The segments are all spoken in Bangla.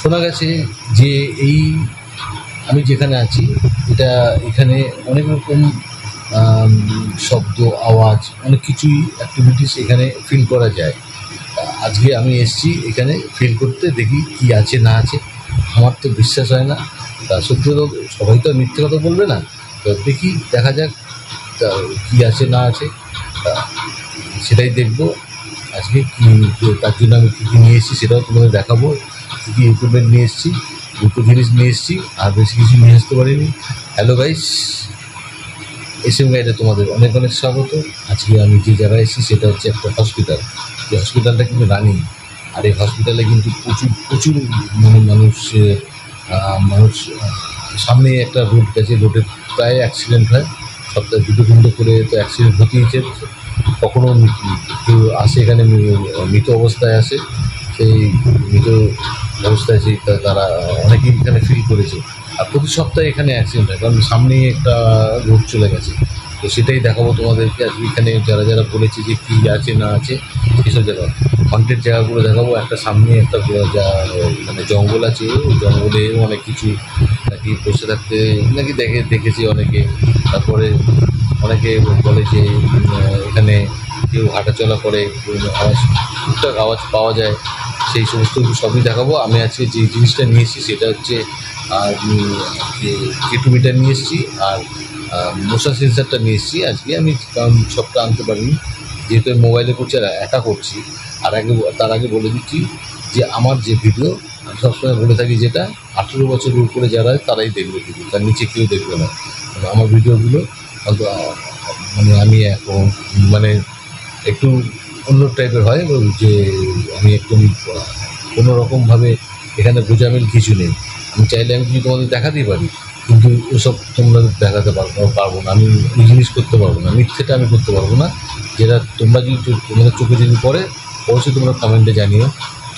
শোনা গেছে যে এই আমি যেখানে আছি এখানে অনেক রকম শব্দ, আওয়াজ, অনেক কিছুই অ্যাক্টিভিটিস এখানে ফিল করা যায়। আজকে আমি এসেছি এখানে ফিল করতে, দেখি কী আছে না আছে। আমার তো বিশ্বাস হয় না, তা সত্যি কথা সবাই তো মিথ্যে কথা বলবে না, তো দেখি দেখা যাক কী আছে না আছে, সেটাই দেখব আজকে। তার জন্য আমি কী কী নিয়ে এসেছি সেটাও তোমাদের দেখাবো। কী কী ইকুইপমেন্ট নিয়ে এসেছি, দুটো জিনিস নিয়ে এসেছি, আর বেশি কিছু নিয়ে আসতে পারিনি। হ্যালো গাইস, এসএম গাইডে তোমাদের অনেক অনেক স্বাগত। আজকে আমি যে জায়গায় এসেছি সেটা হচ্ছে একটা হসপিটাল। এই হসপিটালটা কিন্তু রানিং, আর এই হসপিটালে কিন্তু প্রচুর প্রচুর মানুষ সামনে একটা রোড গেছে, রোডে প্রায় অ্যাক্সিডেন্ট হয়, সপ্তাহে দুটো তিনটে করে তো অ্যাক্সিডেন্ট হতেইছে। কখনও কেউ আসে এখানে মৃত অবস্থায় আসে, সেই মৃত অবস্থায় তারা অনেকেই এখানে ফিল করেছে। আর প্রতি সপ্তাহে এখানে অ্যাক্সিডেন্ট হয়, কারণ সামনেই একটা রোড চলে গেছে। তো সেটাই দেখাবো তোমাদেরকে আজকে। এখানে যারা যারা বলেছে যে কী আছে না আছে সেসব জায়গা, কন্টেন্ট জায়গাগুলো দেখাবো। একটা সামনে একটা মানে জঙ্গল আছে, ওই জঙ্গলে অনেক কিছু নাকি বসে থাকতে নাকি দেখেছি অনেকে। তারপরে অনেকে বলে যে এখানে কেউ হাঁটাচলা করে, টুকটাক আওয়াজ পাওয়া যায়, সেই সমস্ত সবই দেখাবো। আমি আজকে যে জিনিসটা নিয়ে এসেছি সেটা হচ্ছে K2 মিটার নিয়ে এসেছি, আর মশা সেন্সারটা নিয়ে এসেছি আজকে। আমি কারণ সবটা আনতে পারিনি, যেহেতু মোবাইলে করছি আর একা করছি। আর তার আগে বলে দিচ্ছি যে আমার যে ভিডিও আমি সবসময় বলে থাকি, যেটা 18 বছরের উপরে যারা তারাই দেখবে ভিডিও, তার নিচে কেউ দেখবে না। আমার ভিডিওগুলো মানে আমি এখন মানে একটু অন্য টাইপের হয়, যে আমি একদম কোনোরকমভাবে এখানে গোজামিল কিছু নেই। আমি চাইলে আমি কিছু তোমাদের দেখাতেই পারি, কিন্তু ওসব তোমরা দেখাতে পারবো না। আমি ওই জিনিস করতে পারবো না, মিথ্যেটা আমি করতে পারবো না। যেটা তোমরা যদি তোমাদের চোখে যদি পড়ে, অবশ্যই তোমরা কমেন্টে জানিও।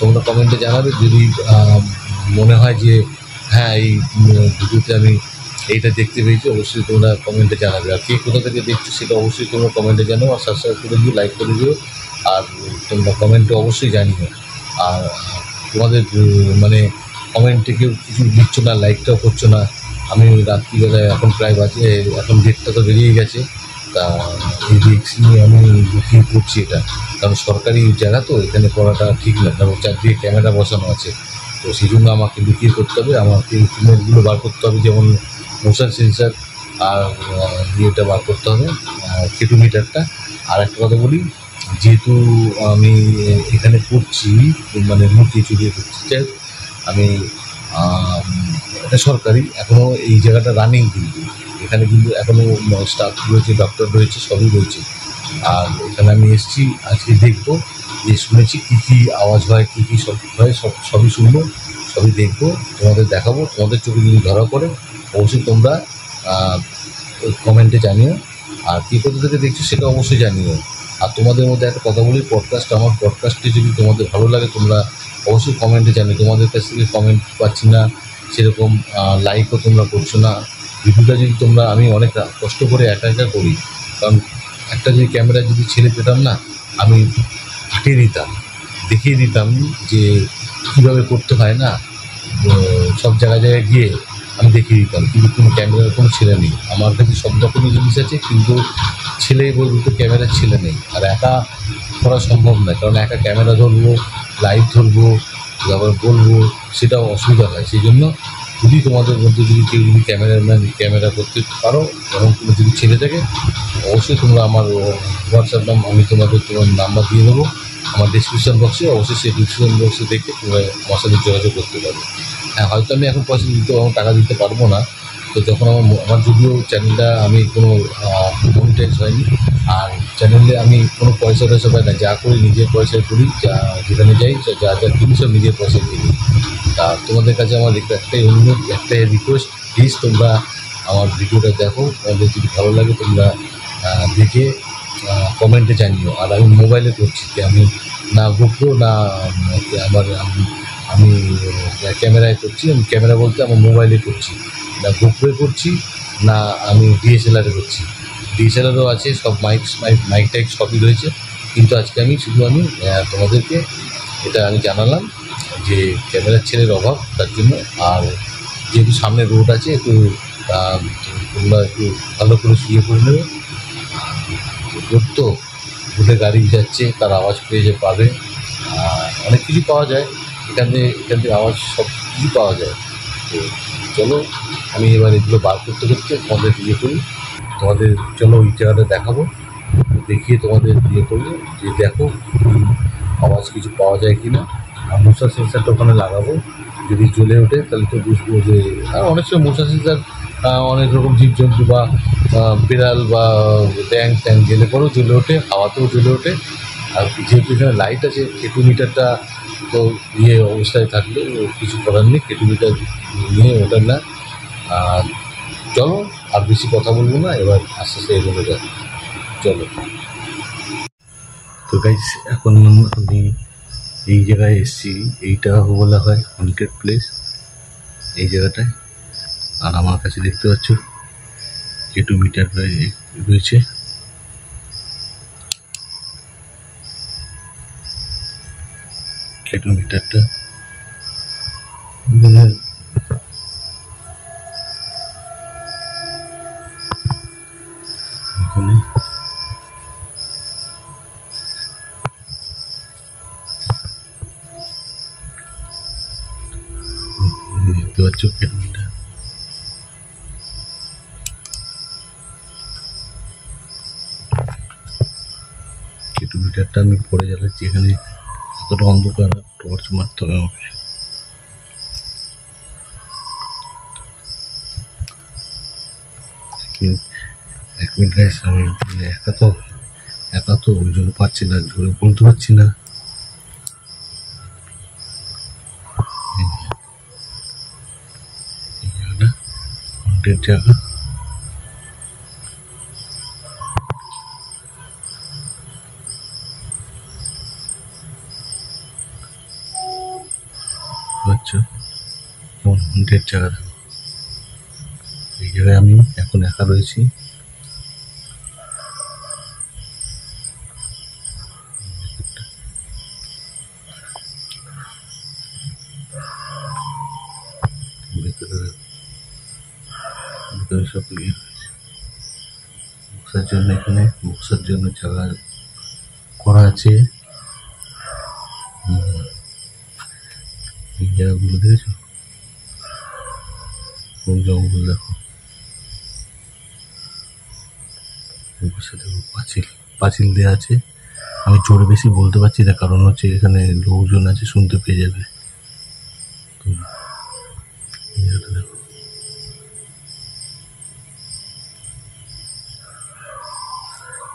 তোমরা কমেন্টে জানাবে যদি মনে হয় যে হ্যাঁ এই ভিডিওতে আমি এইটা দেখতে পেয়েছি, অবশ্যই তোমরা কমেন্টে জানাবে। আর কে কোথা থেকে দেখছো সেটা অবশ্যই তোমরা কমেন্টে জানাও, আর সাবস্ক্রাইব করে দিও, লাইক করে দিও, আর তোমরা কমেন্টে অবশ্যই জানিও। আর তোমাদের মানে কমেন্টে কেউ কিছু দিচ্ছ না, লাইকটাও করছো না। আমি রাত্রিবেলায় এখন প্রায় বাজে, এখন ডেটটা তো বেরিয়ে গেছে, তা এই রিস্ক নিয়ে আমি লুকিয়ে করছি এটা, কারণ সরকারি জায়গা তো, এখানে করাটা ঠিক না, কারণ চারদিকে ক্যামেরা বসানো আছে। তো সেই জন্য আমাকে লুকিয়ে করতে হবে, আমাকে ইকুইপমেন্টগুলো বার করতে হবে, যেমন মোশন সেন্সার আর ইয়েটা বার করতে হবে, K2 মিটারটা। আর একটা কথা বলি, যেহেতু আমি এখানে করছি মানে লুকিয়ে চুরিয়ে করছি, আমি এটা সরকারি, এখনও এই জায়গাটা রানিং, কিন্তু এখানে কিন্তু এখনও স্টাফ রয়েছে, ডক্টর রয়েছে, সবই রয়েছে। আর এখানে আমি এসেছি আজকে দেখবো, যে শুনেছি কী কী আওয়াজ হয়, কী কী সব হয়, সবই শুনবো, সবই দেখবো, তোমাদের দেখাবো। তোমাদের চোখে যদি ধরা পড়ে অবশ্যই তোমরা কমেন্টে জানিও, আর কী কোথা থেকে দেখছো সেটা অবশ্যই জানিও। আর তোমাদের মধ্যে একটা কথা বলি, আমার পডকাস্টটি যদি তোমাদের ভালো লাগে তোমরা অবশ্যই কমেন্টে জানিও। তোমাদের কাছ থেকে কমেন্ট পাচ্ছি না, সেরকম লাইকও তোমরা করছো না। ভিডিওটা যদি তোমরা, আমি অনেক কষ্ট করে একা একা করি, কারণ একটা যদি ক্যামেরা যদি ছেড়ে পেতাম না, আমি ফাটিয়ে দিতাম, দেখিয়ে দিতাম যে কীভাবে করতে হয় না, সব জায়গায় জায়গায় গিয়ে আমি দেখিয়ে দিতাম। কিন্তু কোনো ক্যামেরার কোনো ছেলে নেই, আমার কাছে সব রকমের জিনিস আছে, কিন্তু ছেলে বলতে ক্যামেরার ছেলে নেই। আর একা করা সম্ভব নয়, কারণ একা ক্যামেরা ধরবো, লাইভ ধরবো, আবার বলবো, সেটাও অসুবিধা হয়। সেই জন্য যদি তোমাদের মধ্যে যদি কেউ যদি ক্যামেরা করতে পারো, এবং কোনো যদি ছেলে থাকে, অবশ্যই তোমরা আমার হোয়াটসঅ্যাপ আমি তোমার নাম্বার দিয়ে দেবো আমার ডিসক্রিপশন বক্সে। অবশ্যই সেই ডিসক্রিপশন বক্সে দেখে তোমরা আমার সাথে যোগাযোগ করতে পারো। হ্যাঁ, হয়তো আমি এখন পয়সা টাকা দিতে পারবো না, তো যখন আমার যদিও চ্যানেলটা আমি কোনো মনিটাইজ হয়নি, আর চ্যানেলে আমি কোনো পয়সা পাই না, যা করি নিজের পয়সায় করি, যেখানে যাই যা কিনি সব নিজের পয়সায় কিনি। তা তোমাদের কাছে আমার একটাই অনুরোধ, একটাই রিকোয়েস্ট, প্লিজ তোমরা আমার ভিডিওটা দেখো, তোমাদের যদি ভালো লাগে তোমরা দেখে কমেন্টে জানিও। আর আমি মোবাইলে করছি, আমি না গোপ্রো না আমি ক্যামেরায় করছি। আমি ক্যামেরা বলতে আমার মোবাইলে করছি, না গোপ্রোয় করছি, না আমি ডিএসএলআরে করছি। ডিএসএলআরও আছে, সব মাইক টাইক সবই রয়েছে, কিন্তু আজকে আমি তোমাদেরকে এটা আমি জানালাম যে ক্যামেরার ছেলের অভাব তার জন্য। আর যেহেতু সামনে রোড আছে, একটু তোমরা একটু ভালো করে শুয়ে পড়ে নেবে। রোড তো, রোডে গাড়ি যাচ্ছে, তার আওয়াজ পেয়ে পাবে। অনেক কিছু পাওয়া যায় এখান থেকে আওয়াজ সব কিছু পাওয়া যায়। তো চলো, আমি এবার এগুলো বার করতে করতে তোমাদের করি, তোমাদের চলো ওই জায়গাটা দেখাবো, দেখিয়ে তোমাদের করবো যে দেখো আওয়াজ কিছু পাওয়া যায় কি না। আর মশার সেন্সারটা ওখানে লাগাবো, যদি জ্বলে ওঠে তাহলে তো বুঝবো যে। আর অনেক সময় মশার সেন্সার অনেক রকম জীবজন্তু বা বিড়াল বা ট্যাং গেলে পরেও জ্বলে ওঠে, হাওয়াতেও জ্বলে ওঠে। আর যেহেতু এখানে লাইট আছে, কেটোমিটারটা তো অবস্থায় থাকলে কিছু করার নেই, কেটোমিটার নিয়ে ওঠার না। আর চলো, আর বেশি কথা বলবো না, এবার আস্তে আস্তে এগোনো যাক, চলো। তো গাইস, এখন আমি এই জায়গায় এসেছি, এইটা বলা হয় হন্টেড প্লেস এই জায়গাটায়। আর আমার কাছে দেখতে পাচ্ছ কেটোমিটার রয়েছে। কেটোমিটারটা এখানে দেখতে পাচ্ছ কেটোমিটারটা আমি পরে জ্বালাচ্ছি। এখানে এতটা অন্ধকার, টর্চ মারতে হবে আমাকে। এক মিনিট গাইস, আমি একা তো ওই জন্য পাচ্ছি না, জোরে বলতে পারছি না। এই জায়গাটা হন্টেড জায়গা। হন্টেড জায়গা। এই জায়গায় আমি এখন একা রয়েছি। ভেতরে সব বসার জন্য, এখানে বসার জন্য জায়গা করা আছে। এই জায়গাগুলো দেখেছো, কোন জঙ্গল দেখো, পাঁচিল দেওয়া আছে। আমি জোরে বেশি বলতে পারছি না, কারণ হচ্ছে এখানে লোকজন আছে, শুনতে পেয়ে যাবে। দেখো,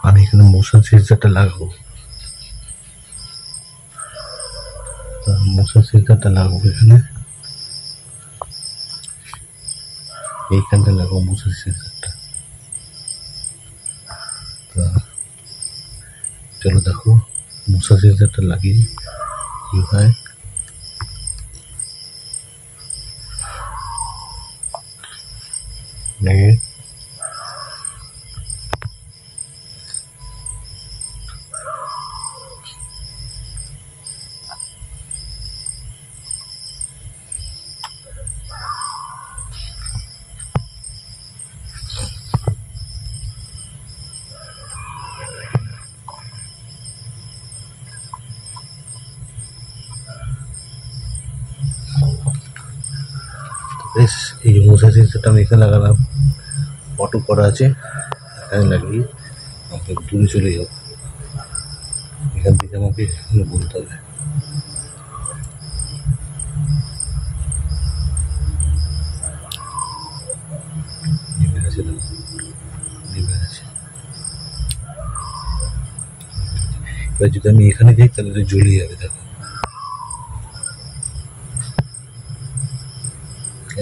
আমি এখানে মোশন সেন্সারটা লাগাবো। এখানে এইখানটা লাগাবো মোশন সেন্সারটা। চলো দেখো মোশন সেন্সারটা লাগিয়ে কি হয়। বেশ, এই মশার সেন্সারটা আমি এখানে লাগালাম, অটো করা আছে, এখানে লাগিয়ে আমাকে দূরে চলে যাবো। এখান থেকে আমাকে বলতে হবে। এবার যদি আমি এখানে যাই তাহলে জ্বলে যাবে। দেখো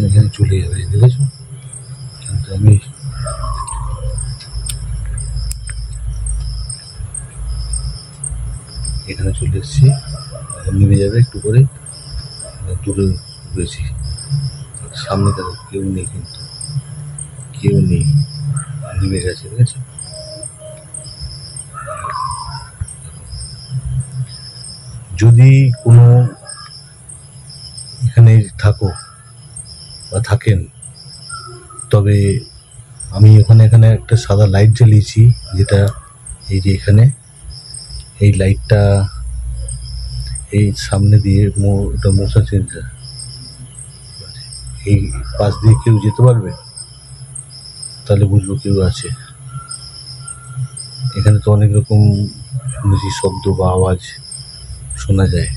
এখানে চলে যাবে, দেখেছো? কিন্তু আমি এখানে চলে এসেছি, নেমে যাবে একটু করে। দূরে রয়েছি, সামনে দেখো কেউ নেই, কিন্তু কেউ নেই, নেমে গেছে, দেখেছো? যদি কোনো থাকো বা থাকেন, তবে আমি এখানে একটা সাদা লাইট জ্বালিয়েছি, যেটা এই যে এখানে এই লাইটটা এই সামনে দিয়ে ওটা মশা সেন্সার, এই পাশ দিয়ে কেউ যেতে পারবে, তাহলে বুঝবো কেউ আছে। এখানে তো অনেক রকম শুনেছি শব্দ বা আওয়াজ শোনা যায়।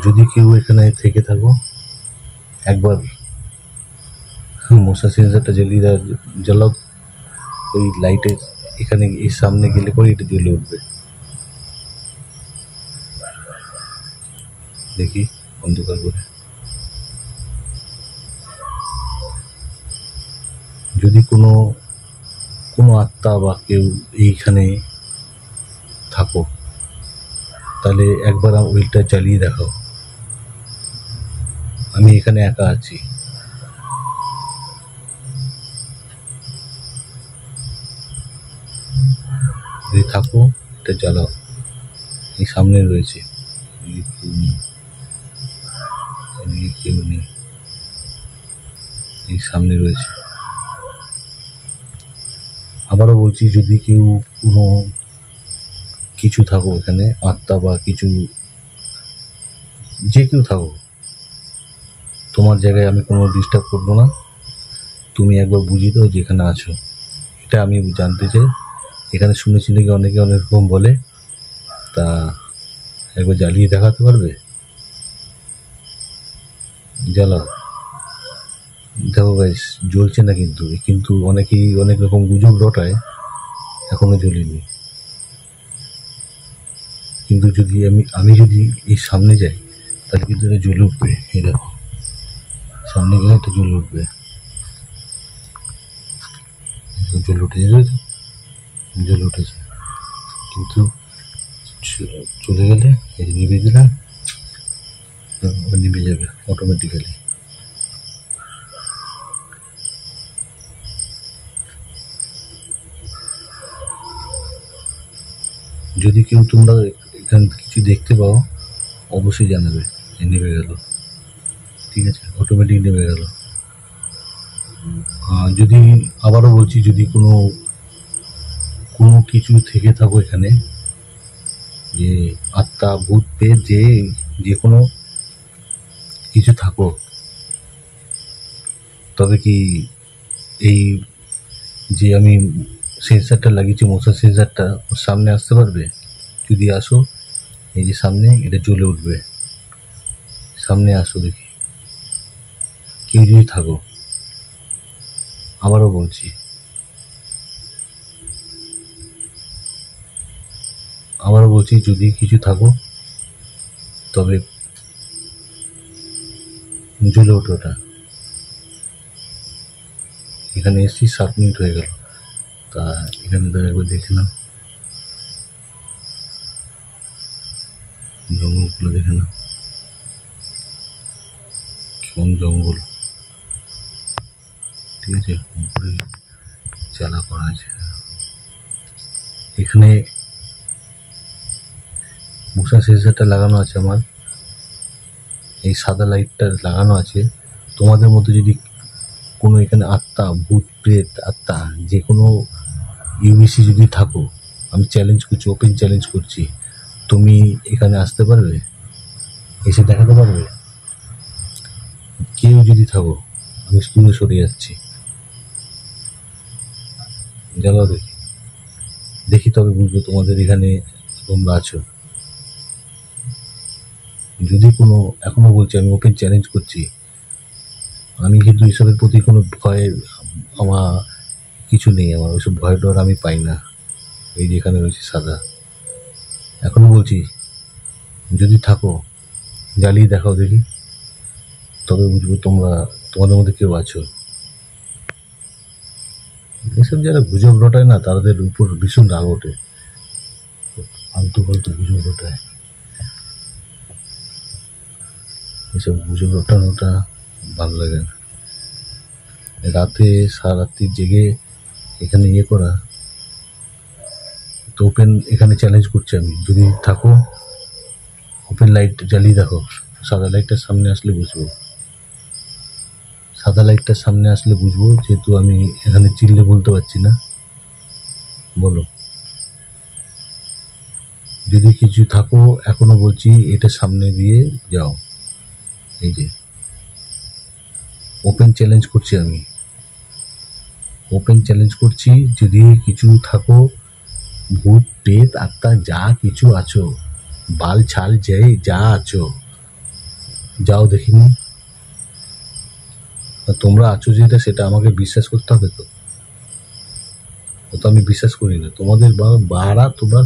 যদি কেউ এখানে থেকে থাকো, একবার মশা সেন্সারটা জ্বালাও, ওই লাইটের এখানে এই সামনে গেলে পরে এটা জ্বলে উঠবে। দেখি অন্ধকার করে, যদি কোনো আত্মা বা কেউ এইখানে থাকো, তাহলে একবার ওইটা জ্বালিয়ে দেখাও। আমি এখানে একা আছি। যদি থাকো এটা জ্বালাও। এই সামনে রয়েছে, কেউ নেই, এই সামনে রয়েছে। আবারও বলছি, যদি কেউ কোনো কিছু থাকো এখানে, আত্মা বা কিছু, যে কেউ থাকো, তোমার জায়গায় আমি কোনো ডিস্টার্ব করবো না। তুমি একবার বুঝিয়ে দাও যেখানে আছো। এটা আমি জানতে চাই। এখানে শুনেছি নাকি অনেকে অনেক রকম বলে, তা একবার জ্বালিয়ে দেখাতে পারবে? জ্বালাও। দেখো গাইস, জ্বলছে না কিন্তু অনেকেই অনেক রকম গুজব রটায়, এখনো জ্বলিনি। কিন্তু যদি আমি যদি এই সামনে যাই, তাহলে কিন্তু এটা জ্বলে উঠবে। এই দেখো, সামনে গেলে এটা জ্বলে উঠবে। জ্বলে উঠেছে, জ্বলে উঠেছে, কিন্তু চলে গেলে এই যে নিভে দিলাম, নিভে যাবে অটোমেটিক্যালি। যদি কেউ তোমরা এখান কিছু দেখতে পাও, অবশ্যই জানাবে। নেমে গেল, ঠিক আছে, অটোমেটিক নেমে গেল। যদি আবারও বলছি, যদি কোনো কিছু থেকে থাকো এখানে, যে আত্মা ভূত পেয়ে যে কোনো কিছু থাকো, তবে কি এই যে আমি সেন্সারটা লাগিয়েছি, মশার সেন্সারটা, ওর সামনে আসতে পারবে? যদি আসো, এই যে সামনে এটা জ্বলে উঠবে। সামনে আসো দেখি, কেউ যদি থাকো। আবারও বলছি, যদি কিছু থাকো, তবে জ্বলে ওঠো। ওটা এখানে এসছি 7 মিনিট হয়ে গেল, তা এখানে তো একবার দেখে নাও, জঙ্গলগুলো দেখে নাও, কেমন জঙ্গল, ঠিক আছে। উপরে চালা করা আছে। এখানে মশা সেন্সারটা লাগানো আছে আমার, এই সাদা লাইটটা লাগানো আছে। তোমাদের মধ্যে যদি কোনো এখানে আত্মা, ভূত প্রেত আত্মা, যে কোনো ইউবিসি যদি থাকো, আমি চ্যালেঞ্জ করছি, ওপেন চ্যালেঞ্জ করছি, তুমি এখানে আসতে পারবে? এসে দেখাতে পারবে? কেউ যদি থাকো, আমি স্কুলে সরে যাচ্ছি। জ্বালাও দেখি, তবে বুঝবো তোমাদের এখানে তোমরা আছো। যদি কোনো, এখনো বলছি, আমি ওপেন চ্যালেঞ্জ করছি। আমি কিন্তু এসবের প্রতি কোনো ভয় আমার কিছু নেই, আমার ওইসব ভয় ডর আমি পাই না। এই যে এখানে রয়েছে সাদা, এখনো বলছি, যদি থাকো জ্বালিয়ে দেখাও দেখি, তবে বুঝবো তোমাদের মধ্যে কেউ আছো। এসব যারা গুজব রটায় না, তাদের উপর ভীষণ রাগ ওঠে, ফালতু গুজব রটায়। এসব গুজব রটানোটা ভালো লাগে না। রাতে সারারাত্রি জেগে এখানে করা, তো ওপেন এখানে চ্যালেঞ্জ করছি আমি। যদি থাকো, ওপেন লাইট জ্বালিয়ে দেখো, সাদা লাইটটার সামনে আসলে বুঝবো, সাদা লাইটটার সামনে আসলে বুঝবো, যেহেতু আমি এখানে চিল্লে বলতে পারছি না। বলো যদি কিছু থাকো, এখনো বলছি এটা সামনে দিয়ে যাও। এই যে ওপেন চ্যালেঞ্জ করছি, আমি ওপেন চ্যালেঞ্জ করছি, যদি কিছু থাকো, ভূত প্রেত আত্মা যা কিছু আছো, বাল ছাল যে যা আছো, যাও দেখিনি। তোমরা আছো যেটা, সেটা আমাকে বিশ্বাস করতে হবে তো, ও তো আমি বিশ্বাস করি না তোমাদের। বাড়া তোমরা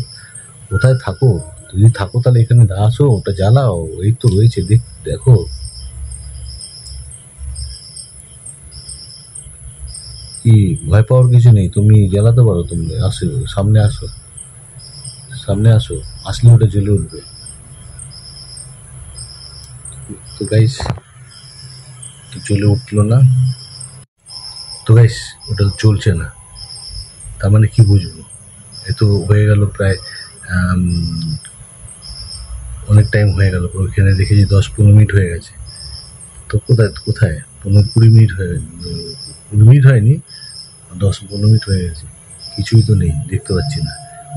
কোথায় থাকো, যদি থাকো তাহলে এখানে আসো, ওটা জ্বালাও, এই তো রয়েছে দেখো। কি ভয় পাওয়ার কিছু নেই, তুমি জ্বালাতে পারো, তুমি আসো, সামনে আসো, সামনে আসো, আসলে ওটা জ্বলে উঠবে। তো গাইস জ্বলে উঠলো না, তো গাইস ওটা চলছে না, তার মানে কি বুঝবো, এ তো হয়ে গেল প্রায় অনেক টাইম হয়ে গেল, ওইখানে দেখেছি 10-15 মিনিট হয়ে গেছে। তো কোথায় কোথায় 15-20 মিনিট হয়ে 20 মিনিট হয়নি, 10-15 মিনিট হয়ে গেছে, কিছুই তো নেই, দেখতে পাচ্ছি না।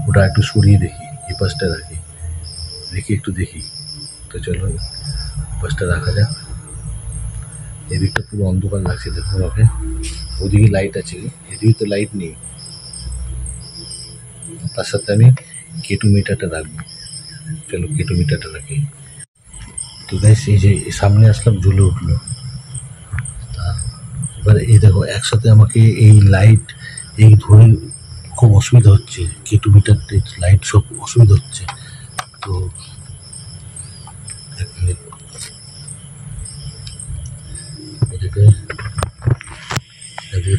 ওটা একটু সরিয়ে দেখি, এই পাশটা রাখি, দেখি একটু দেখি। তো চলো পাশটা রাখা যাক, এদিকটা পুরো অন্ধকার লাগছে দেখো আমাকে, ওদিকে লাইট আছে, এদিকে তো লাইট নেই। তার সাথে আমি কেটু মিটারটা রাখবো, চলো কেটু মিটারটা রাখি। তো গাইস এই যে সামনে আসলাম, জ্বলে উঠলো। এবার এই দেখো একসাথে আমাকে এই লাইট এই ধরে খুব অসুবিধা হচ্ছে, কেটু মিটার লাইট সব অসুবিধা হচ্ছে। তো এটাকে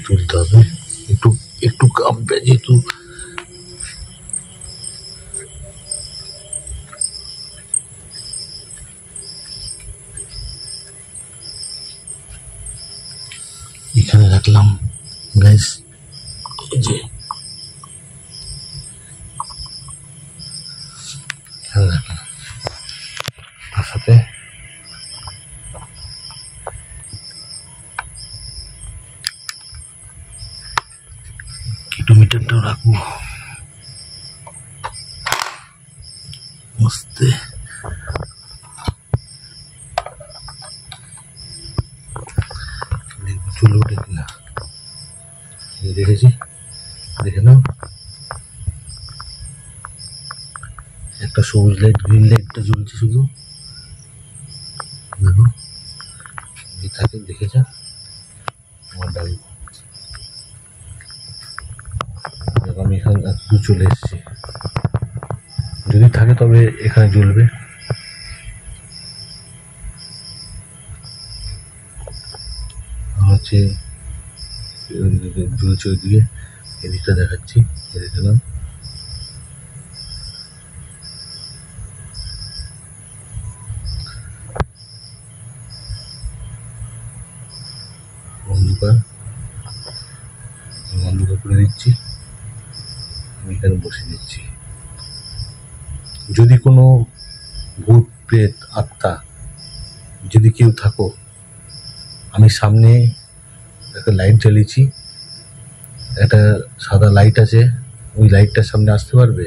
তুলতে হবে, একটু একটু কাঁপবে যেহেতু। এখানে রাখলাম গাইস, এই যে এখানে রাখলাম, তার সাথে কিলোমিটারটাও রাখবো মস্তে। চলে ওঠে কিনা দেখেছি, দেখে নাও, একটা সবুজ লাইট গ্রিন লাইটটা জ্বলছে শুধু, দেখো থাকে, দেখে যা আমার ডাল। দেখো আমি এখানে একটু চলে এসেছি, যদি থাকে তবে এখানে জ্বলবে। হচ্ছে জ্বলছে ওইদিকে, এদিকটা দেখাচ্ছি, দেখে নাও। অন্ধকার অন্ধকার করে দিচ্ছি, আমি এখানে বসে দিচ্ছি। যদি কোনো ভূত প্রেত আত্মা যদি কেউ থাকো, আমি সামনে একটা লাইট জ্বালিয়েছি, একটা সাদা লাইট আছে, ওই লাইটটার সামনে আসতে পারবে।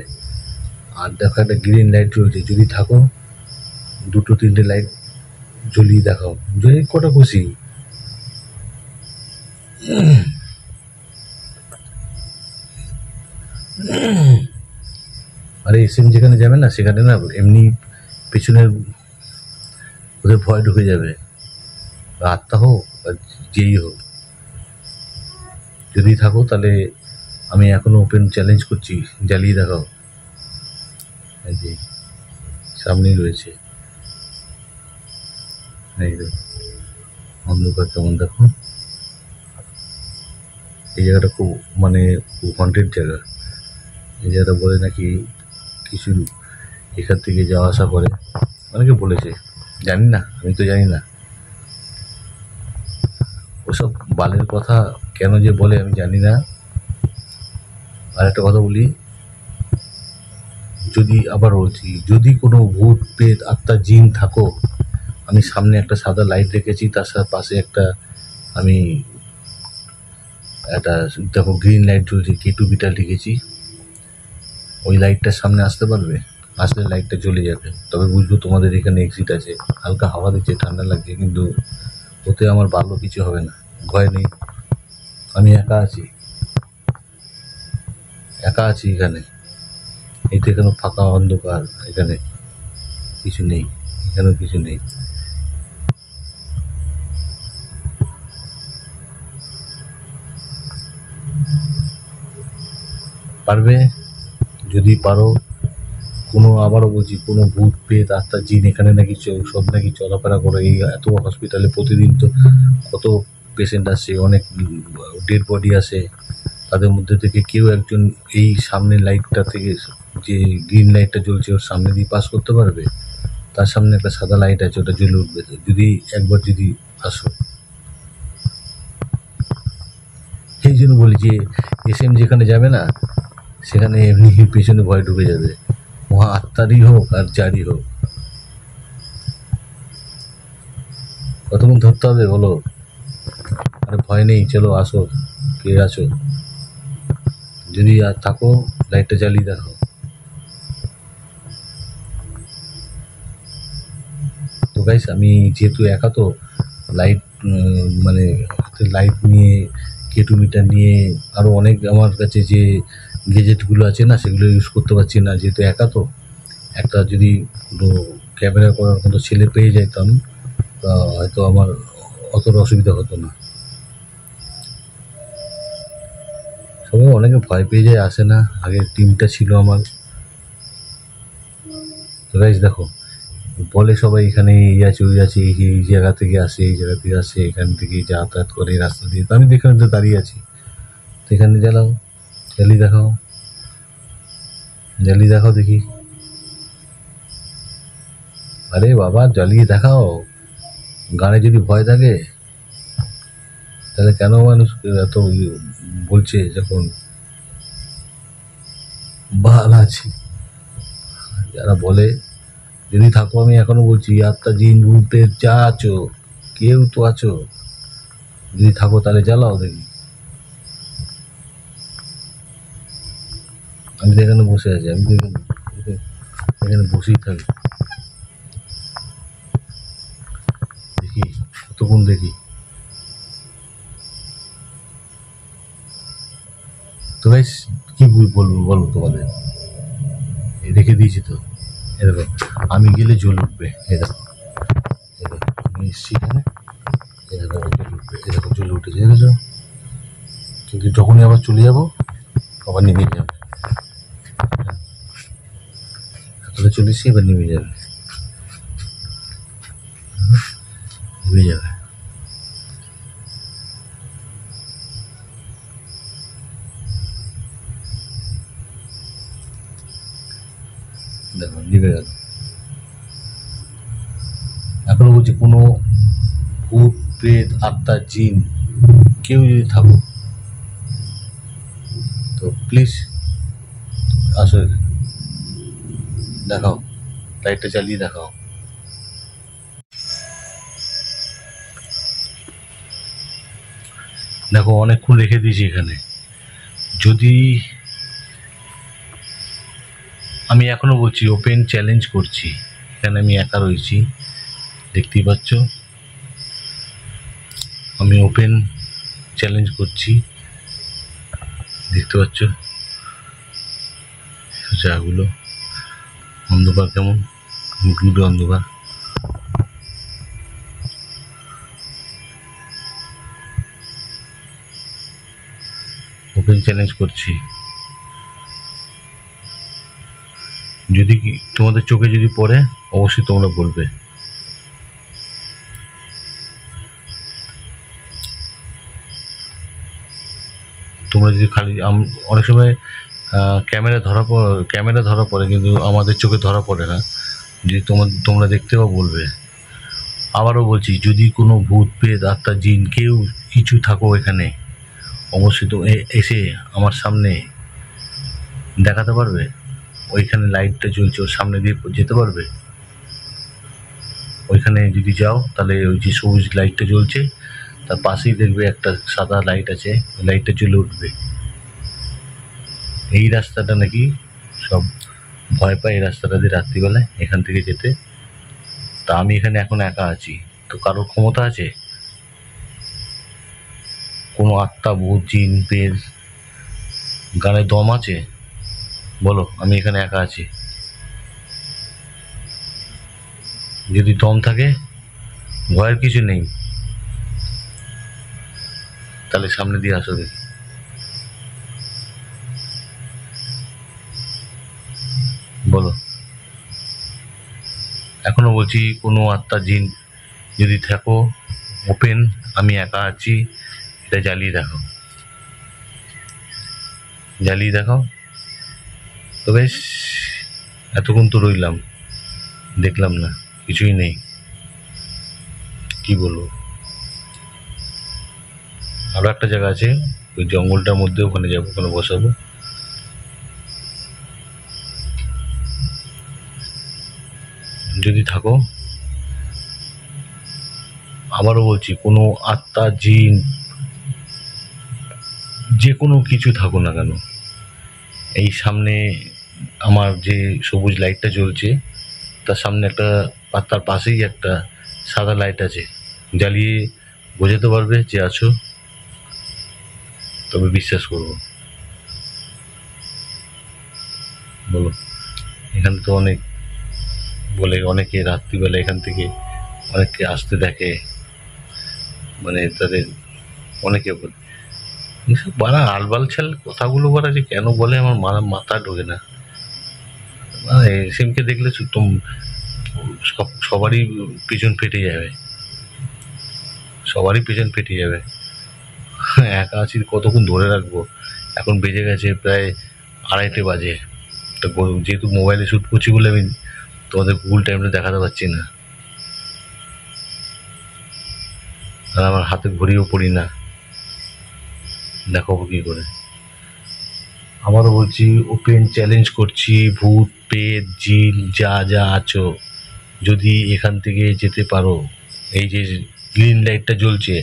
আর দেখো একটা গ্রিন লাইট জ্বলছে, যদি থাকো 2-3টে লাইট জ্বলিয়ে দেখাও, যদি কটা খুশি। আরে এসএম যেখানে যাবে না, সেখানে না এমনি পেছনের ওদের ভয় ঢুকে যাবে, আত্মা হোক আর যেই হোক। যদি থাকো তাহলে আমি এখনো ওপেন চ্যালেঞ্জ করছি, জ্বালিয়ে দেখাও। এই যে সামনেই রয়েছে, এই দেখো অন্ধকার কেমন, দেখো এই জায়গাটা খুব মানে হন্টেড জায়গা। এই জায়গাটা বলে নাকি কিছু এখান থেকে যাওয়া আসা করে, অনেকে বলেছে, জানি না, আমি তো জানি না ওসব বালের কথা, কেন যে বলে আমি জানি না। আর একটা কথা বলি, যদি আবার বলছি, যদি কোনো ভূত প্রেত আত্মা জিন থাকো, আমি সামনে একটা সাদা লাইট রেখেছি, তার সাথে পাশে একটা আমি একটা দেখো গ্রিন লাইট জ্বলছে, K2 বিটাল লিখেছি। ওই লাইটটার সামনে আসতে পারবে? আসলে লাইটটা জ্বলে যাবে, তবে বুঝবো তোমাদের এখানে এক্সিট আছে। হালকা হাওয়া দিচ্ছে, ঠান্ডা লাগছে, কিন্তু ওতে আমার ভালো কিছু হবে না, ভয় নেই। আমি একা আছি এখানে। এই তো এখানে ফাঁকা অন্ধকার, এখানে কিছু নেই, এখানেও কিছু নেই। পারবে? যদি পারো, কোনো আবারও বলছি, কোনো ভূত প্রেত আত্মা জিন এখানে নাকি সব নাকি চলাফেরা করে। এই এত হসপিটালে প্রতিদিন তো কত পেশেন্ট আসে, অনেক ডেড বডি আসে, তাদের মধ্যে থেকে কেউ একজন এই সামনে লাইটটা থেকে, যে গ্রিন লাইটটা জ্বলছে ওর সামনে দিয়ে পাস করতে পারবে? তার সামনে একটা সাদা লাইট আছে, ওটা জ্বলে উঠবে যদি একবার যদি আসো। এই জন্য বলি যে SM যেখানে যাবে না, সেখানে এমনি পেছনে ভয় ঢুকে যাবে, মহা আত্মারই হোক আর যারই হোক। কতক্ষণ ধরতে হবে বলো? আরে ভয় নেই, চলো আসো, কে আছো? যদি আর থাকো, লাইটটা জ্বালিয়ে দেখো। তো গাইস, আমি যেহেতু একা, তো লাইট মানে হাতে লাইট নিয়ে, K2 মিটার নিয়ে, আরও অনেক আমার কাছে যে গেজেটগুলো আছে না, সেগুলো ইউজ করতে পারছি না, যেহেতু একা। তো একটা যদি কোনো ক্যামেরা করার মতো ছেলে পেয়ে যেতাম, তা হয়তো আমার অতটা অসুবিধা হতো না। সবাই অনেকে ভয় পেয়ে যায়, আসে না। আগের টিমটা ছিল আমার। তো গাইস দেখো, বলে সবাই এখানে এই আছে ওই আছে, এই জায়গা থেকে আসে, এই জায়গা থেকে আসে, এখান থেকে যাতায়াত করে রাস্তা দিয়ে। তো আমি এখানে তো দাঁড়িয়ে আছি, তো এখানে জ্বালিয়ে দেখাও দেখি। আরে বাবা, জ্বালিয়ে দেখাও। গানে যদি ভয় থাকে, তাহলে কেন মানুষ এত বলছে যখন ভাল আছি? যারা বলে, যদি থাকো, আমি এখনো বলছি, আত্মা জিন ভূতের যা আছো, কেউ তো আছো, যদি থাকো তাহলে জ্বালাও দেখি। আমি তো এখানে বসে আছি, আমি তো এখানে বসেই থাকি। দেখি কতক্ষণ দেখি। তো গাইস, কি বলবো বলো তোমাদের? রেখে দিয়েছি তো, এরকম আমি গেলে জ্বলে উঠবে। এরকম আমি এসছি এখানে, এরকম জ্বলে উঠবে, এরকম জ্বলে উঠেছে, দেখেছো? কিন্তু যখনই আবার চলে যাবো, আবার নেমে যাবে। এতটা চলে এসছি, এবার নেমে যাবে। দেখো নিভে গেল। এখনো বলছি, কোনো ভূত প্রেত আত্মা জিন কেউ যদি থাকো, তো প্লিজ আসো, দেখাও, লাইটটা জ্বালিয়ে দেখাও। দেখো অনেকক্ষণ রেখে দিয়েছি এখানে। যদি আমি এখনো বলছি, ওপেন চ্যালেঞ্জ করছি, এখানে আমি একা রয়েছি, দেখতেই পাচ্ছ। আমি ওপেন চ্যালেঞ্জ করছি, দেখতে পাচ্ছ জায়গাগুলো, অন্ধকার কেমন, গুড়গুড়ে অন্ধকার। ওপেন চ্যালেঞ্জ করছি, যদি কি তোমাদের চোখে যদি পড়ে, অবশ্যই তোমরা বলবে। তোমরা যদি খালি, অনেক সময় ক্যামেরা ধরা পড়ে, কিন্তু আমাদের চোখে ধরা পড়ে না। যদি তোমরা দেখতে পাও, বলবে। আবারও বলছি, যদি কোনো ভূত প্রেত আত্মা জিন কেউ কিছু থাকো এখানে, অবশ্যই তো এসে আমার সামনে দেখাতে পারবে, ওইখানে লাইটটা জ্বলছে, ওর সামনে দিয়ে যেতে পারবে? ওইখানে যদি যাও তাহলে ওই যে সবুজ লাইটটা জ্বলছে তার পাশেই দেখবে একটা সাদা লাইট আছে, ওই লাইটটা জ্বলে উঠবে। এই রাস্তাটা নাকি সব ভয় পায়, এই রাস্তাটা দিয়ে রাত্রিবেলায় এখান থেকে যেতে। তা আমি এখানে এখন একা আছি, তো কারোর ক্ষমতা আছে? কোনো আত্মা, ভূত, জিন, পের গানে দম আছে? বলো, আমি এখানে একা আছি। যদি দম থাকে, ভয়ের কিছু নেই, তাহলে সামনে দিয়ে আসো দেখি। বলো, এখনো বলছি, কোনো আত্মা, জিন যদি থাকো, ওপেন, আমি একা আছি, এটা জ্বালিয়ে দেখো, জ্বালিয়ে দেখো। তো বেশ, এতক্ষণ তো রইলাম, দেখলাম না, কিছুই নেই, কি বলবো। আরো একটা জায়গা আছে ওই জঙ্গলটার মধ্যে, ওখানে যাবো, ওখানে বসাবো। যদি থাকো, আবারও বলছি, কোনো আত্মা, জিন, যে কোনো কিছু থাকো না কেন, এই সামনে আমার যে সবুজ লাইটটা জ্বলছে তার সামনে একটা, আর তার পাশেই একটা সাদা লাইট আছে, জ্বালিয়ে বোঝাতে পারবে যে আছো? তবে বিশ্বাস করবো। বলো, এখানে তো অনেক বলে, অনেকে রাত্রিবেলা এখান থেকে অনেককে আসতে দেখে, মানে তাদের অনেকে বলে। এসব বাড়া আলবাল ছাল কথাগুলো বাড়া যে কেন বলে আমার মাথা ঢোকে না। সিমকে দেখলে সবারই পিছন ফেটে যাবে, সবারই পেছন ফেটে যাবে। একা আছি, কতক্ষণ ধরে রাখবো? এখন বেজে গেছে প্রায় 2:30 বাজে। তো যেহেতু মোবাইলে শ্যুট করছি বলে আমি তোমাদের গুগল টাইমটা দেখাতে পারছি না, আর আমার হাতে ঘড়িও পড়ি না, দেখাবো কি করে? আবারও বলছি, ওপেন চ্যালেঞ্জ করছি, ভূত, পেট, জিন, যা যা আছো, যদি এখান থেকে যেতে পারো, এই যে গ্রিন লাইটটা জ্বলছে,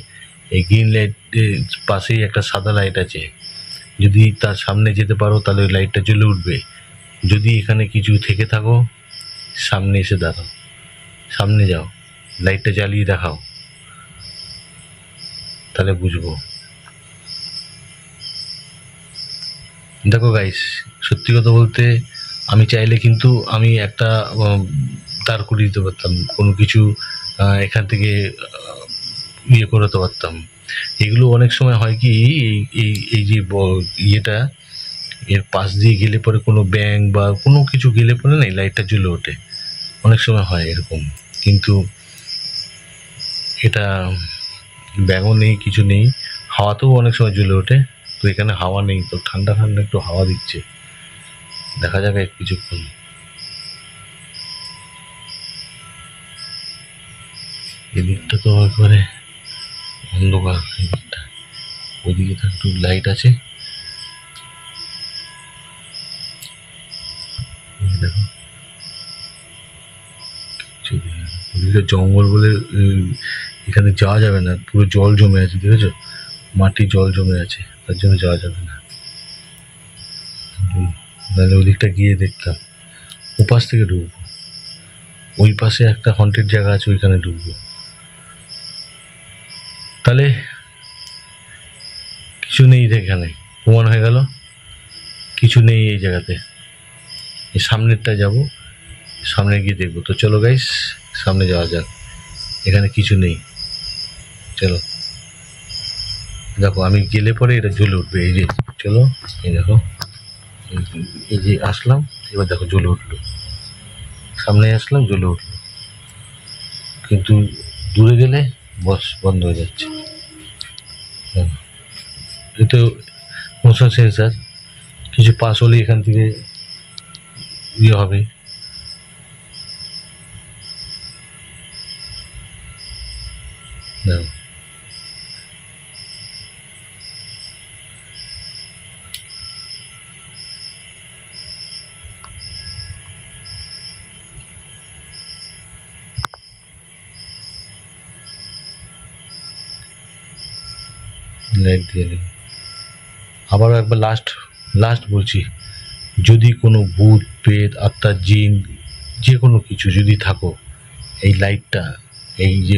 এই গ্রিন লাইটের পাশেই একটা সাদা লাইট আছে, যদি তার সামনে যেতে পারো তাহলে ওই লাইটটা জ্বলে উঠবে। যদি এখানে কিছু থেকে থাকো, সামনে এসে দাঁড়াও, সামনে যাও, লাইটটা জ্বালিয়ে দেখাও, তাহলে বুঝবো। দেখো গাইস, সত্যি কথা বলতে আমি চাইলে কিন্তু আমি একটা দাঁড় করিয়ে দিতে পারতাম, কোনো কিছু এখান থেকে ইয়ে করাতে পারতাম। এগুলো অনেক সময় হয় কি, এই এই যে ইয়েটা, এর পাশ দিয়ে গেলে পরে কোনো ব্যাঙ বা কোনো কিছু গেলে পরে না, লাইটটা জ্বলে ওঠে, অনেক সময় হয় এরকম। কিন্তু এটা ব্যাঙও নেই, কিছু নেই, হাওয়াতেও অনেক সময় জ্বলে ওঠে। তো এখানে হাওয়া নেই, তো ঠান্ডা ঠান্ডা একটু হাওয়া দিচ্ছে, দেখা যাক কিছুক্ষণ। এদিকটা তো একেবারে অন্ধকার, এদিকটা, ওইদিকে তো একটু লাইট আছে, দেখো। ওদিকে জঙ্গল বলে এখানে যাওয়া যাবে না, পুরো জল জমে আছে, দেখেছো? মাটি জল জমে আছে, তার জন্য যাওয়া যাবে না। নাহলে ওদিকটা গিয়ে দেখতাম, ওপাশ থেকে ঢুকবো, ওই পাশে একটা হন্টেড জায়গা আছে, ওইখানে ঢুকবো। তাহলে কিছু নেই এখানে, প্রমাণ হয়ে গেল কিছু নেই এই জায়গাতে। এই সামনেরটা যাব, সামনে গিয়ে দেখবো। তো চলো গাইস, সামনে যাওয়া যাক, এখানে কিছু নেই, চলো। দেখো, আমি গেলে পরে এটা জ্বলে উঠবে, এই যে, চলো, এই দেখো, এই যে আসলাম, এবার দেখো জ্বলে উঠলো, সামনে আসলাম, জ্বলে উঠলো, কিন্তু দূরে গেলে বস বন্ধ হয়ে যাচ্ছে। এটা মোশন সেন্সার, কিছু পাস হলে এখান থেকে ইয়ে হবে। লাইট দিয়ে দিন। আবারও একবার লাস্ট বলছি, যদি কোনো ভূত প্রেত আত্মা জিন যে কোনো কিছু যদি থাকো, এই লাইটটা, এই যে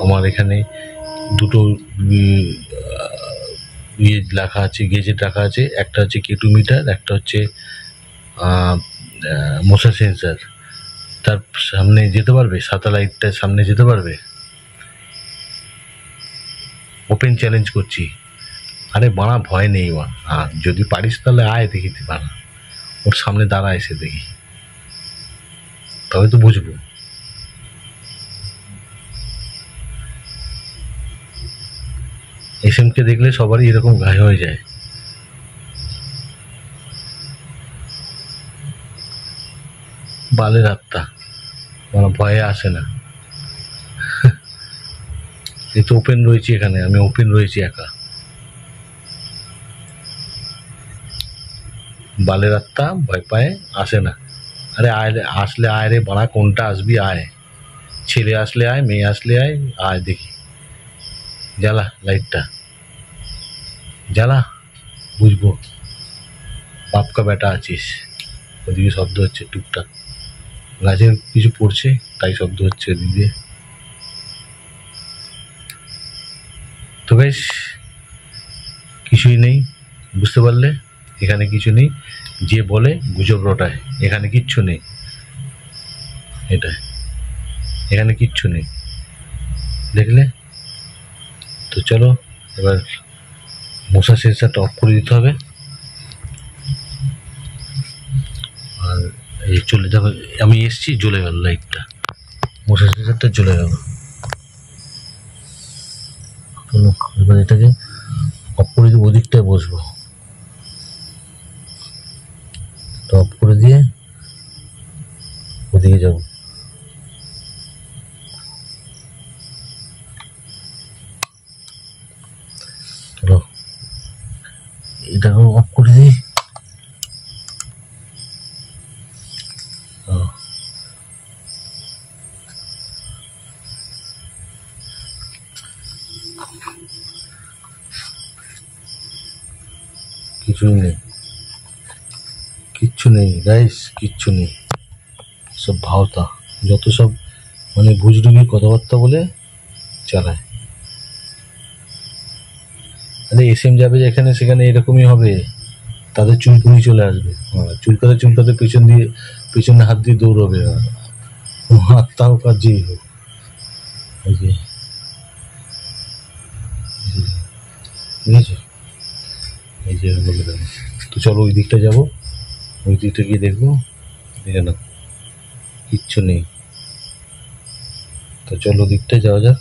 আমার এখানে দুটো ইয়ে লেখা আছে, গেজেট রাখা আছে, একটা হচ্ছে কেটু মিটার, একটা হচ্ছে মশা সেন্সার, তার সামনে যেতে পারবে? স্যাটেলাইটটার সামনে যেতে পারবে? ওপেন চ্যালেঞ্জ করছি। আরে বাড়া ভয় নেই বা, যদি পারিস তাহলে আয় দেখি, বাড়া ওর সামনে দাঁড়া, এসে দেখি, তবে তো বুঝবো। এসএমকে দেখলে সবারই এরকম গায়ে হয়ে যায়। বালের আত্মা, মানে ভয়ে আসে না। এই তো ওপেন রয়েছি এখানে, আমি ওপেন রয়েছি একা। বালের আত্মা ভয় পায়, আসে না। আরে আয়, আসলে আয় রে বাড়া, কোনটা আসবি আয়, ছেলে আসলে আয়, মেয়ে আসলে আয়, আয় দেখি। জ্বালা লাইটটা, জ্বালা, বুঝবো বাপকা বেটা আছিস। ওদিকে শব্দ হচ্ছে টুকটাক, গাছের কিছু পড়ছে তাই শব্দ হচ্ছে ওদিক দিয়ে। তো বেশ, কিছুই নেই, বুঝতে পারলে? এখানে কিছু নেই। যে বলে গুজব রটায়, এখানে কিচ্ছু নেই। এখানে কিচ্ছু নেই, দেখলে তো? চলো এবার মশা সেন্সারটা অফ করে দিতে হবে। আর এই চলে যাবে, আমি এসছি, জ্বলে গেল লাইটটা, মশা সেন্সারটা জ্বলে গেল। চলো এবার এটাকে অফ করে দিয়ে ওদিকটায় বসবো, অফ করে দিয়ে ওদিকে যাবো। চলো এটাকেও অফ করে দিই। কিছুই নেই, কিচ্ছু নেই গাইস, কিচ্ছু নেই। সব ভাওতা, যত সব মানে ভুজডুগি কথাবার্তা বলে চালায়। আরে এসএম যাবে যেখানে, সেখানে এরকমই হবে, তাদের চুলকুনি চলে আসবে, চুলকাতে পেছনে হাত দিয়ে দৌড়বে, আত্মা হোক আর যেই হোক। এই যে বুঝেছো, এই যে বলে দেবো। তো চলো ওই দিকটা যাবো, ওই দিকটা গিয়ে দেখবো, দেখে না কিচ্ছু নেই। তো চলো দিকটা যাওয়া যাক।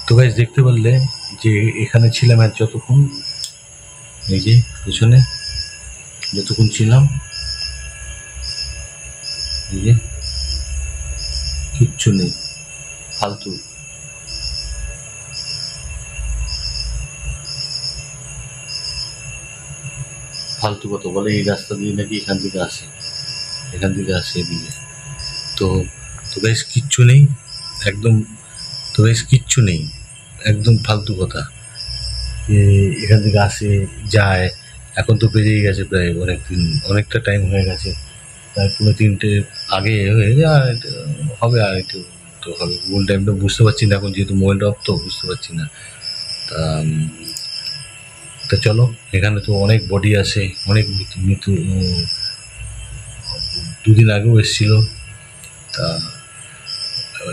তো গাইস দেখতে পারলে যে এখানে ছিলাম আর যতক্ষণ, এই যে পেছনে যতক্ষণ ছিলাম, এই যে কিচ্ছু নেই, ফালতু। ফালতু কথা বলে, এই রাস্তা দিয়ে নাকি এখান থেকে আসে এদিকে। তো তো বেশ কিচ্ছু নেই একদম, তো বেশ কিচ্ছু নেই একদম, ফালতু কথা। এখান থেকে আসে যায়, এখন তো বেরিয়ে গেছে প্রায় অনেকটা টাইম হয়ে গেছে, প্রায় 3:30 আগে হয়ে যায়, আর হবে, আর একটু তো হবে। কোন টাইমটা বুঝতে পারছি না এখন, যেহেতু মোবাইলটা অফ তো বুঝতে পারছি না। তা চলো, এখানে তো অনেক বডি আছে, অনেক মৃত্যু, 2 দিন আগেও এসেছিল। তা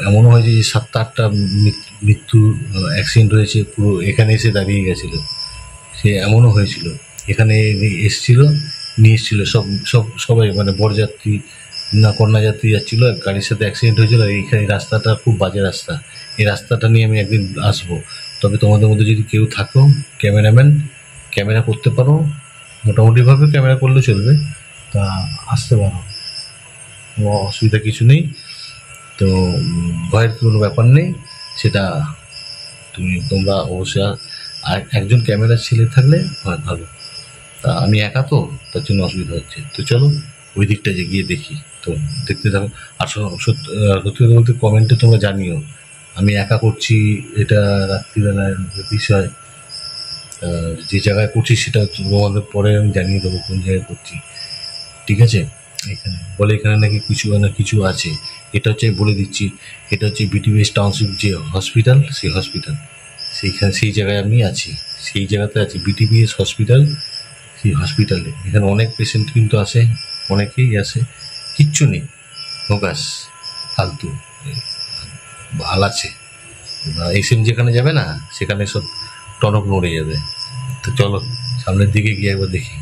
এমনও হয়েছে যে 7-8টা মৃত্যু অ্যাক্সিডেন্ট হয়েছে, পুরো এখানে এসে দাঁড়িয়ে গেছিলো, সে এমনও হয়েছিল। এখানে এসছিল, নিয়ে এসেছিল সবাই, মানে বরযাত্রী না কন্যাযাত্রী যাচ্ছিল, গাড়ির সাথে অ্যাক্সিডেন্ট হয়েছিল। এইখানে রাস্তাটা খুব বাজে রাস্তা, এই রাস্তাটা নিয়ে আমি একদিন আসবো। তবে তোমাদের মধ্যে যদি কেউ থাকো ক্যামেরাম্যান, ক্যামেরা করতে পারো, মোটামুটিভাবে ক্যামেরা করলে চলবে, তা আসতে পারো, কোনো অসুবিধা কিছু নেই। তো ভয়ের কোনো ব্যাপার নেই, সেটা তোমরা অবশ্যই, আর একজন ক্যামেরার ছেলে থাকলে হয় ভালো। তা আমি একা তো, তার জন্য অসুবিধা হচ্ছে। তো চলো ওই দিকটা যে গিয়ে দেখি। তো দেখতে থাকো। আর সত্যি কথা বলতে কমেন্টে তোমরা জানিও আমি একা করছি, এটা রাত্রিবেলার বিষয়। যে জায়গায় করছি সেটা তোমাদের পরে আমি জানিয়ে দেবো কোন জায়গায় করছি, ঠিক আছে? এখানে বলে এখানে নাকি কিছু আছে। এটা হচ্ছে বলে দিচ্ছি, এটা হচ্ছে বিটিভিএস টাউনশিপ যে হসপিটাল, সেই হসপিটাল সেই জায়গায় আমি আছি, সেই জায়গাতে আছি বিটিভিএস হসপিটাল। সেই হসপিটালে এখানে অনেক পেশেন্ট কিন্তু আসে, অনেকেই আসে, কিচ্ছু নেই, ফোকাস ফালতু ভাল আছে। এসএম যেখানে যাবে না সেখানে সব টনক নড়ে যাবে। তো চলো সামনের দিকে গিয়ে একবার দেখি।